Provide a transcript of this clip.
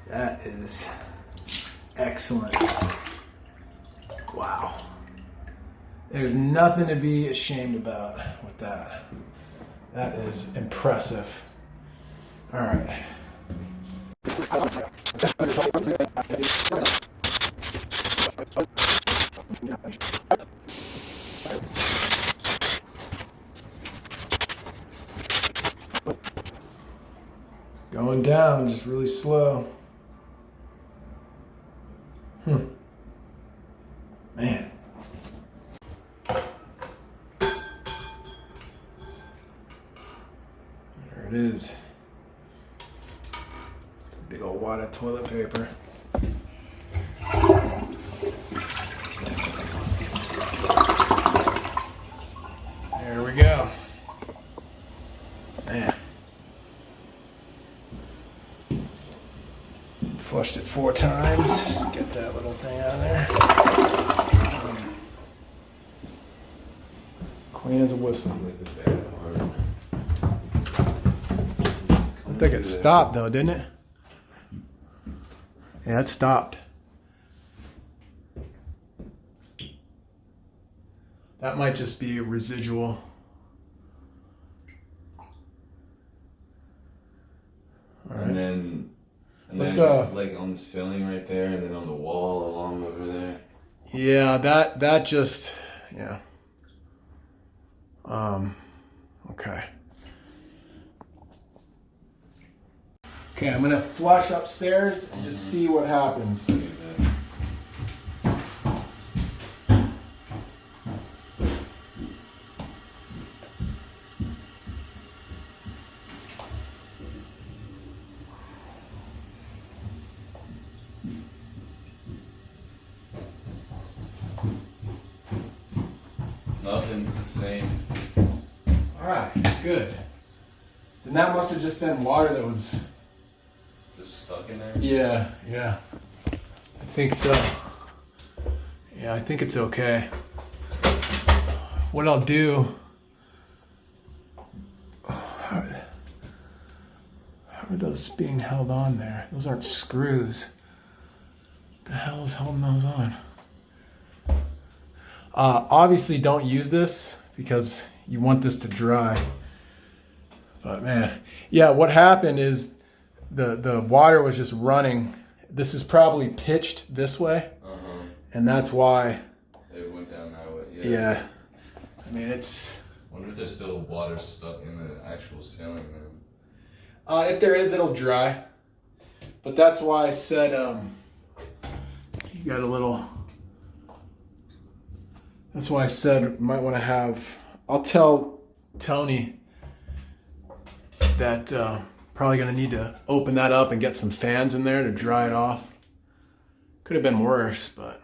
That is excellent. Wow. There's nothing to be ashamed about with that. That is impressive. All right. Going down, just really slow. Man. There it is. Big old wad of toilet paper. There we go. Man. Flushed it 4 times. Just get that little thing out of there. Clean as a whistle. I think it stopped though, didn't it? Yeah, it stopped. That might just be a residual. All right. And then like on the ceiling right there, and then on the wall along over there. Yeah, that just, yeah. Okay. Okay, I'm gonna flush upstairs and just see what happens. Nothing's the same. All right, good. Then that must have just been water that was Just stuck in there? Yeah. I think so. Yeah, I think it's okay. What I'll do... How are those being held on there? Those aren't screws. What the hell is holding those on? Obviously don't use this because you want this to dry. But man, yeah, what happened is the water was just running. This is probably pitched this way, and that's why it went down that way. Yeah. I mean, it's. I wonder if there's still water stuck in the actual ceiling then. If there is, it'll dry. But that's why I said you got a little. That's why I said you might want to have. I'll tell Tony that probably going to need to open that up and get some fans in there to dry it off. Could have been worse, but